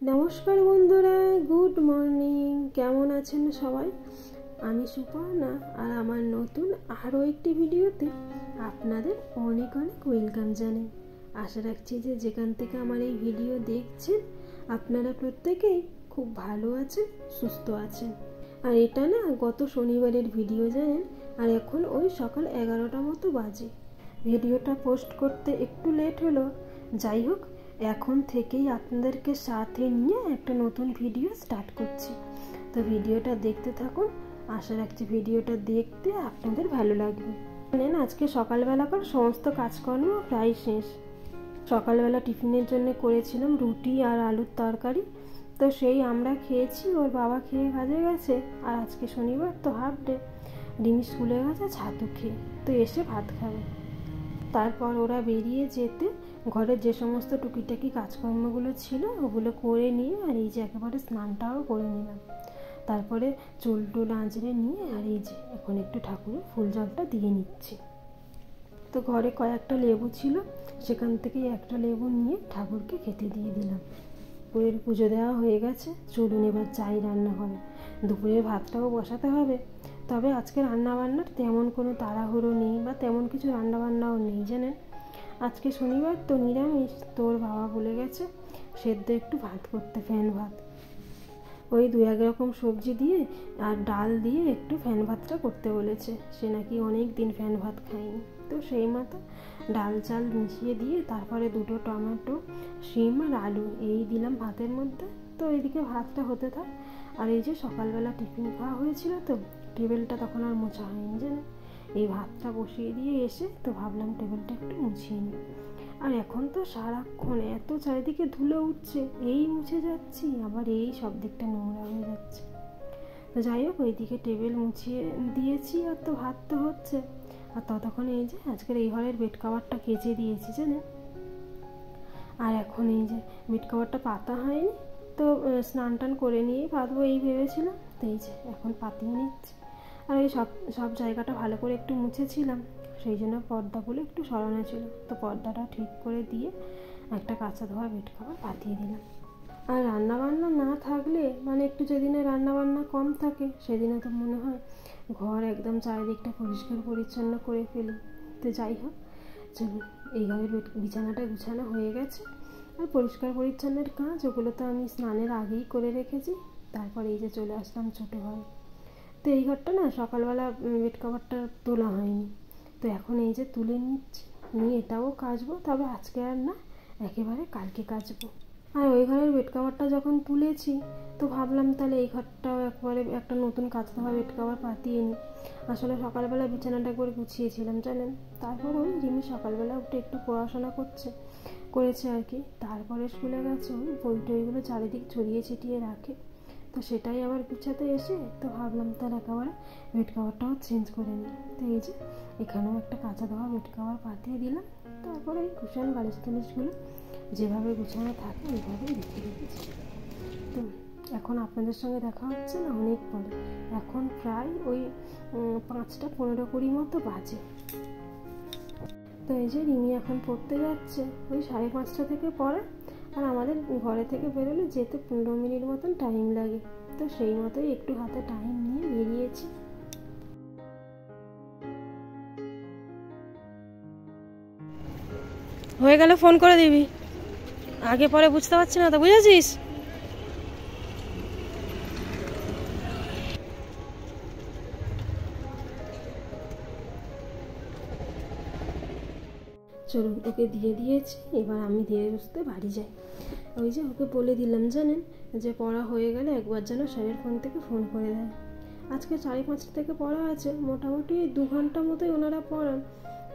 নমস্কার বন্ধুরা, good morning. কেমন আছেন সবাই? আমি সুপর্ণা, আর আমার নতুন আরও একটি ভিডিওতে আপনাদের অনেক অনেক ওয়েলকাম জানাই। আশা রাখছি যে যেখান থেকে আমার এই ভিডিও দেখছেন আপনারা প্রত্যেকেই খুব ভালো আছেন, সুস্থ আছেন। আর এটা না গত শনিবারের ভিডিও জানেন, আর এখন ওই সকাল 11টা মতো বাজে। ভিডিওটা পোস্ট করতে একটু লেট হলো। যাই হোক, এখন থেকেই আপনাদেরকে সাথে নিয়ে একটা নতুন ভিডিও স্টার্ট করছি। তো ভিডিওটা দেখতে থাকুন, আশা রাখছি ভিডিওটা দেখতে আপনাদের ভালো লাগবে। জানেন, আজকে সকালবেলাকার সমস্ত কাজকর্ম প্রায় শেষ। সকালবেলা টিফিনের জন্য করেছিলাম রুটি আর আলুর তরকারি, তো সেই আমরা খেয়েছি, ওর বাবা খেয়ে কাজে গেছে। আর আজকে শনিবার তো হাফ ডে, রিমি স্কুলে গেছে ছাতু খেয়ে, তো এসে ভাত খাবে। তারপর ওরা বেরিয়ে যেতে ঘরের যে সমস্ত টুকিটাকি কাজকর্মগুলো ছিল ওগুলো করে নিয়ে, আর এই যে একেবারে স্নানটাও করে নিলাম। তারপরে চুল টুল আঁচড়ে নিয়ে আর এই যে এখন একটু ঠাকুরের ফুল জলটা দিয়ে নিচ্ছি। তো ঘরে কয়েকটা লেবু ছিল, সেখান থেকে একটা লেবু নিয়ে ঠাকুরকে খেতে দিয়ে দিলাম। দুপুরের পুজো দেওয়া হয়ে গেছে, চলুন এবার চাই রান্না হবে। দুপুরের ভাতটাও বসাতে হবে। তবে আজকে রান্নাবান্নার তেমন কোনো তাড়াহুড়ো নেই, বা তেমন কিছু রান্নাবান্নাও নেই জানেন। আজকে শনিবার তো নিরামিষ, তোর বাবা বলে গেছে সেদ্ধ একটু ভাত করতে, ফ্যান ভাত। ওই দু এক রকম সবজি দিয়ে আর ডাল দিয়ে একটু ফ্যান ভাতটা করতে বলেছে। সে নাকি অনেক দিন ফ্যান ভাত খায়নি, তো সেই মতো ডাল চাল মিশিয়ে দিয়ে তারপরে দুটো টমেটো, শিম আর আলু এই দিলাম ভাতের মধ্যে। তো এইদিকে ভাতটা হতে থাক। আর এই যে সকালবেলা টিফিন খাওয়া হয়েছিল, তো টেবিলটা তখন আর মোছা হয়নি জানেন। এই ভাতটা বসিয়ে দিয়ে এসে তো ভাবলাম টেবিলটা একটু মুছিয়ে নিই। আর এখন তো সারাক্ষণ এত চারিদিকে ধুলো উঠছে, এই মুছে যাচ্ছি আবার এই সব দিকটা নোংরা হয়ে যাচ্ছে। তো যাই হোক, ওইদিকে টেবিল মুছিয়ে দিয়েছি, আর তো ভাত তো হচ্ছে। আর ততক্ষণ এই যে আজকের এই ঘরের বেড কভারটা কেচে দিয়েছি জানেন। আর এখন এই যে বেড কভারটা পাতা হয়নি, তো স্নান টান করে নিয়েই পাতবো এই ভেবেছিলাম। তো এই যে এখন পাতিয়ে নিচ্ছি। আর এই সব জায়গাটা ভালো করে একটু মুছেছিলাম, সেই জন্য পর্দাগুলো একটু সরানো ছিল, তো পর্দাটা ঠিক করে দিয়ে একটা কাঁচা ধোয়া বেড কভার পাতিয়ে দিলাম। আর রান্নাবান্না না থাকলে, মানে একটু যেদিনে রান্নাবান্না কম থাকে সেদিনে তো মনে হয় ঘর একদম চারিদিকটা পরিষ্কার পরিচ্ছন্ন করে ফেলি। তো যাই হোক, চলুন, এই ঘরের বিছানাটা গুছানো হয়ে গেছে। আর পরিষ্কার পরিচ্ছন্নের কাজ ওগুলো তো আমি স্নানের আগেই করে রেখেছি। তারপর এই যে চলে আসলাম ছোটো ঘরে। তো এই ঘরটা না সকালবেলা বেড কভারটা তোলা হয়নি, তো এখন এই যে তুলে নিচ্ছি, নিয়ে এটাও কাচবো। তবে আজকে আর না, একেবারে কালকে কাচবো। আর ওই ঘরের বেড কভারটা যখন তুলেছি, তো ভাবলাম তাহলে এই ঘরটাও একবারে একটা নতুন কাচতে হবে, বেড কভার পাতিয়ে নিই। আসলে সকালবেলা বিছানাটা একবার গুছিয়েছিলাম জানেন। তারপর ওই রিমি সকালবেলা উঠে একটু পড়াশোনা করেছে আর কি। তারপরে স্কুলে গেছে, ওই বই টইগুলো চারিদিক ছড়িয়ে ছিটিয়ে রাখে, তো সেটাই আবার গুছাতে এসে তো ভাবলাম তার একেবারে বেড কভারটাও চেঞ্জ করে নিই। তো এই যে এখানেও একটা কাঁচা ধোয়া বেড কভার পাতিয়ে দিলাম। তারপরে এই কুশন বালিশ টালিশগুলো যেভাবে গুছানো থাকে ওইভাবেই রেখে রেখেছি। তো এখন আপনাদের সঙ্গে দেখা হচ্ছে না অনেক পরে, এখন প্রায় ওই 5টা 15-20 মতো বাজে। তো এই যে রিমি এখন পড়তে যাচ্ছে, ওই 5:30 থেকে পড়ে। আর আমাদের ঘরে থেকে বেরোলে যেতে 15 মিনিট মতন টাইম লাগে, তো সেই মতোই একটু হাতে টাইম নিয়ে বেরিয়েছি। হয়ে গেলে ফোন করে দিবি, আগে পরে বুঝতে পারছি না তো, বুঝেছিস? চলুন, ওকে দিয়ে দিয়েছি, এবার আমি ধীরে সুস্থে বাড়ি যাই। ওই যে ওকে বলে দিলাম জানেন, যে পড়া হয়ে গেলে একবার যেন স্যারের ফোন থেকে ফোন করে দেয়। আজকে 5:30 থেকে পড়া আছে, মোটামুটি 2 ঘন্টা মতোই ওনারা পড়ান,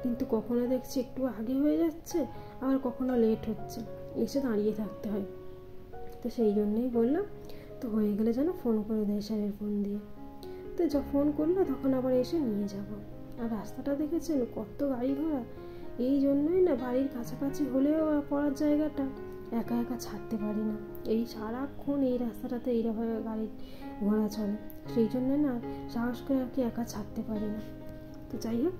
কিন্তু কখনো দেখছি একটু আগে হয়ে যাচ্ছে, আবার কখনো লেট হচ্ছে, এসে দাঁড়িয়ে থাকতে হয়। তো সেই জন্যই বললাম, তো হয়ে গেলে যেন ফোন করে দেয় স্যারের ফোন দিয়ে। তো যখন ফোন করলো তখন আবার এসে নিয়ে যাব। আর রাস্তাটা দেখেছেন কত গাড়ি ঘোড়া, এই জন্যই না বাড়ির কাছাকাছি হলেও পড়ার জায়গাটা একা একা ছাড়তে পারি না। এই সারাক্ষণ এই রাস্তাটাতে এইভাবে গাড়ি ঘোড়া চলে, সেই জন্য না সাহস করে আর কি একা ছাড়তে পারি না। তো যাই হোক,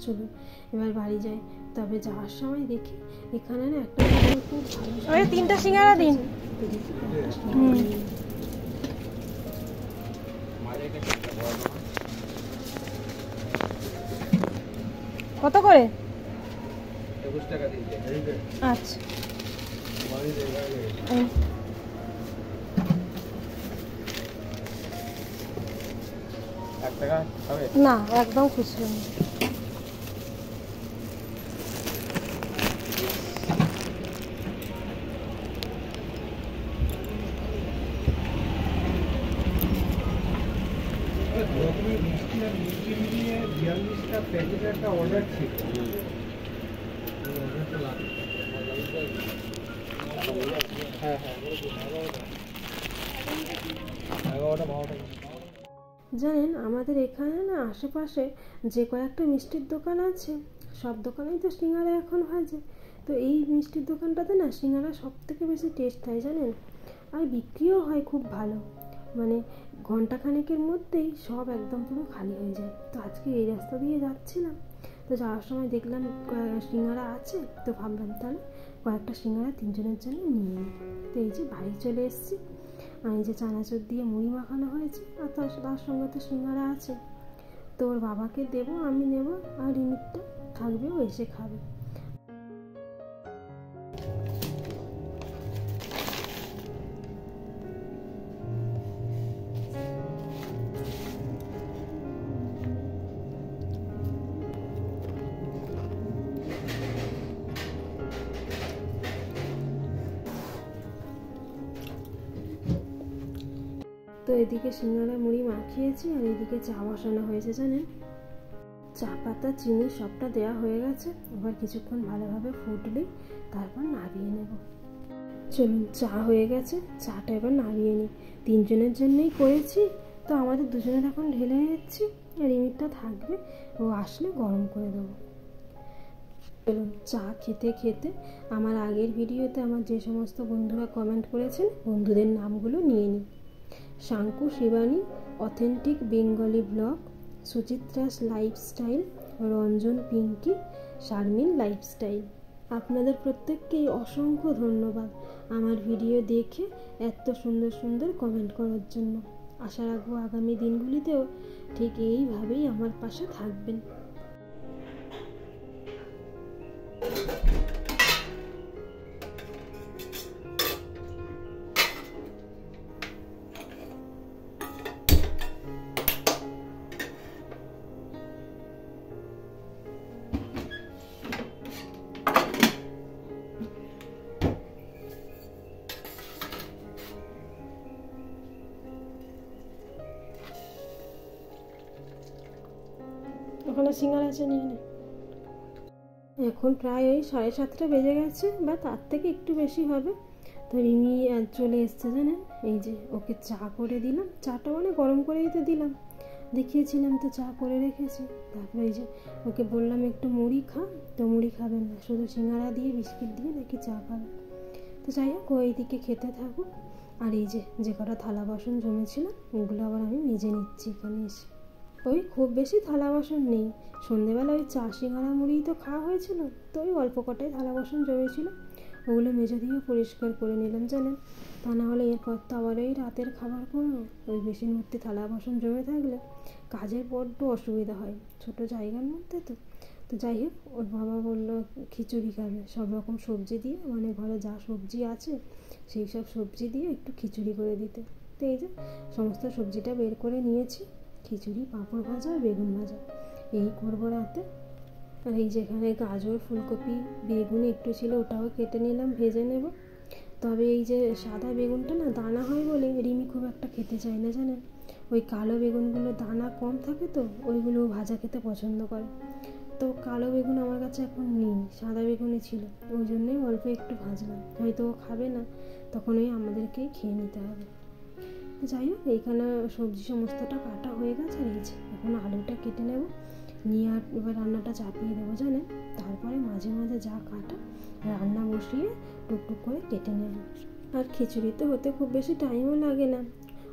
চলুন এবার বাড়ি যাই। তবে যাওয়ার সময় দেখি এখানে না একটা খুব ভালো 3টা সিঙ্গারা দিন। কত করে? 21 টাকা দিন। আচ্ছা না, একদম খুচরো নেই। অর্ডার ছিল জানেন আমাদের এখানে না আশেপাশে যে কয়েকটা মিষ্টির দোকান আছে সব দোকানেই তো সিঙ্গারা এখন ভাজে। তো এই মিষ্টির দোকানটাতে না সিঙ্গারা সব থেকে বেশি টেস্ট হয় জানেন, আর বিক্রিও হয় খুব ভালো, মানে ঘন্টাখানেকের মধ্যেই সব একদম পুরো খালি হয়ে যায়। তো আজকে এই রাস্তা দিয়ে যাচ্ছিলাম, তো যাওয়ার সময় দেখলাম সিঙ্গারা আছে, তো ভাবলাম তাহলে কয়েকটা সিঙ্গারা 3 জনের জন্য নিয়ে নিই। তো এই যে বাড়ি চলে এসেছি, আর এই যে চানাচুর দিয়ে মুড়ি মাখানো হয়েছে, আর তার সঙ্গে তো সিঙ্গারা আছে। তো ওর বাবাকে দেবো, আমি নেব, আর রিমিটটা থাকবে, ও এসে খাবে। তো এদিকে সিঙ্গারা মুড়ি মাখিয়েছি, আর এদিকে চা বসানো হয়েছে জানেন। চা পাতা চিনি সবটা দেওয়া হয়ে গেছে, এবার কিছুক্ষণ ভালোভাবে ফুটলেই তারপর নামিয়ে নেব। চলুন, চা হয়ে গেছে, চাটা এবার নামিয়ে নিই। 3 জনের জন্যই করেছি, তো আমাদের 2 জনের এখন ঢেলে নিচ্ছি, আর রিমিটটা থাকবে, ও আসলে গরম করে দেবো। চলুন, চা খেতে খেতে আমার আগের ভিডিওতে আমার যে সমস্ত বন্ধুরা কমেন্ট করেছেন বন্ধুদের নামগুলো নিয়ে নিই। Shanku Shivani, authentic Bengali blog, Suchitra's lifestyle, Ranjan Pinki, Sharmin lifestyle. আপনাদের প্রত্যেককেই অসংখ্য ধন্যবাদ আমার ভিডিও দেখে এত সুন্দর সুন্দর কমেন্ট করার জন্য। আশা রাখবো আগামী দিনগুলিতেও ঠিক এইভাবেই আমার পাশে থাকবেন। ওখানে সিঙ্গারা আছে, নিয়ে নে। এখন প্রায় ওই 7:30 বেজে গেছে, বা তার থেকে একটু বেশি হবে। তো রিমি চলে এসছে জানেন, এই যে ওকে চা করে দিলাম, চাটা মানে গরম করেই তো দিলাম, দেখিয়েছিলাম তো চা করে রেখেছি। তারপরে এই যে ওকে বললাম একটু মুড়ি খা, তো মুড়ি খাবেন না, শুধু সিঙ্গারা দিয়ে বিস্কিট দিয়ে নাকি চা খাবে। তো যাই হোক, ও এইদিকে খেতে থাকুক, আর এই যে কটা থালা বাসন জমেছিল ওগুলো আবার আমি মেজে নিচ্ছি এখানে এসে। ওই খুব বেশি থালা বাসন নেই, সন্ধেবেলা ওই চা সিঙ্গারা মুড়িই তো খাওয়া হয়েছিল, তো ওই অল্প কটাই থালা বাসন জমেছিল, ওগুলো মেজে দিয়ে পরিষ্কার করে নিলাম জানেন। তা না হলে এরপর তো আবার ওই রাতের খাবার করবো, ওই বেশির মধ্যে থালা বাসন জমে থাকলে কাজের বড্ড অসুবিধা হয়, ছোট জায়গার মধ্যে তো। তো যাই হোক, ওর বাবা বললো খিচুড়ি খাবে, সব রকম সবজি দিয়ে, মানে ঘরে যা সবজি আছে সেই সব সবজি দিয়ে একটু খিচুড়ি করে দিতে। তো এই যে সমস্ত সবজিটা বের করে নিয়েছি, খিচুড়ি, পাঁপড় ভাজা আর বেগুন ভাজা এই করবো রাতে। আর এই যেখানে গাজর, ফুলকপি, বেগুন একটু ছিল, ওটাও কেটে নিলাম, ভেজে নেব। তবে এই যে সাদা বেগুনটা না দানা হয় বলে রিমি খুব একটা খেতে চায় না জানেন, ওই কালো বেগুনগুলো দানা কম থাকে, তো ওইগুলো ভাজা খেতে পছন্দ করে। তো কালো বেগুন আমার কাছে এখন নেই, সাদা বেগুনই ছিল, ওই জন্যই অল্প একটু ভাজলাম, হয়তো ও খাবে না, তখন ওই আমাদেরকেই খেয়ে নিতে হবে। যাই হোক, এইখানে সবজি সমস্তটা কাটা হয়ে গেছে, আর এই যে এখন আলুটা কেটে নেব, নিয়ে আর এবার রান্নাটা চাপিয়ে দেবো জানেন। তারপরে মাঝে মাঝে যা কাটা রান্না বসিয়ে টুকটুক করে কেটে নেব। আর খিচুড়িতে হতে খুব বেশি টাইমও লাগে না,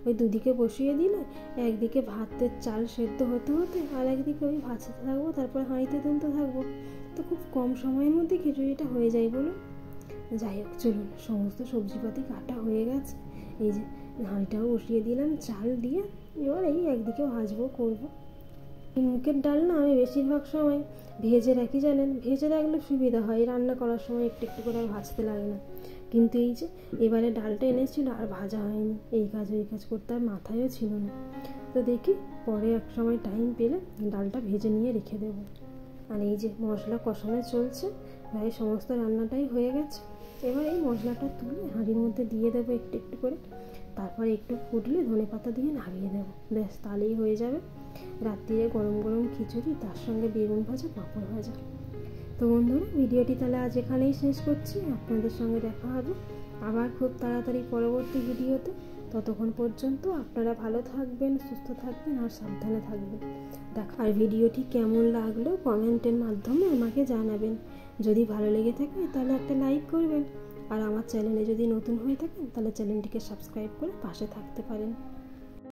ওই দুদিকে বসিয়ে দিলে একদিকে ভাতের চাল সেদ্ধ হতে হতে আর একদিকে ওই ভাজতে থাকবো, তারপরে হাঁড়িতে তুলতে থাকবো, তো খুব কম সময়ের মধ্যে খিচুড়িটা হয়ে যায় বলুন। যাই হোক চলুন, সমস্ত সবজিপাতি কাটা হয়ে গেছে। এই যে হাঁড়িটাও বসিয়ে দিলাম চাল দিয়ে। এবার এই একদিকে ভাজবো করবো। মুগের ডাল না আমি বেশিরভাগ সময় ভেজে রাখি, জানেন, ভেজে রাখলে সুবিধা হয়, রান্না করার সময় একটু একটু করে আর ভাজতে লাগে না। কিন্তু এই যে এবারে ডালটা এনেছিল আর ভাজা হয়নি, এই কাজ করতে আর মাথায়ও ছিল না। তো দেখি পরে এক সময় টাইম পেলে ডালটা ভেজে নিয়ে রেখে দেবো। আর এই যে মশলা কষানো চলছে, প্রায় সমস্ত রান্নাটাই হয়ে গেছে। এবার এই মশলাটা তুলে হাঁড়ির মধ্যে দিয়ে দেবো একটু একটু করে, তারপরে একটু ফুটলে ধনেপাতা দিয়ে নামিয়ে দেবো, ব্যাস তাহলেই হয়ে যাবে রাত্রিরে গরম গরম খিচুড়ি, তার সঙ্গে বেগুন ভাজা, পাঁপড় ভাজা। তো বন্ধুরা, ভিডিওটি তাহলে আজ এখানেই শেষ করছি। আপনাদের সঙ্গে দেখা হবে আবার খুব তাড়াতাড়ি পরবর্তী ভিডিওতে। ততক্ষণ পর্যন্ত আপনারা ভালো থাকবেন, সুস্থ থাকবেন আর সাবধানে থাকবেন। আর ভিডিওটি কেমন লাগলো কমেন্টের মাধ্যমে আমাকে জানাবেন। যদি ভালো লেগে থাকে তাহলে একটা লাইক করবেন। আর আমার চ্যানেলে যদি নতুন হয়ে থাকেন তাহলে চ্যানেলটিকে সাবস্ক্রাইব করে পাশে থাকতে পারেন।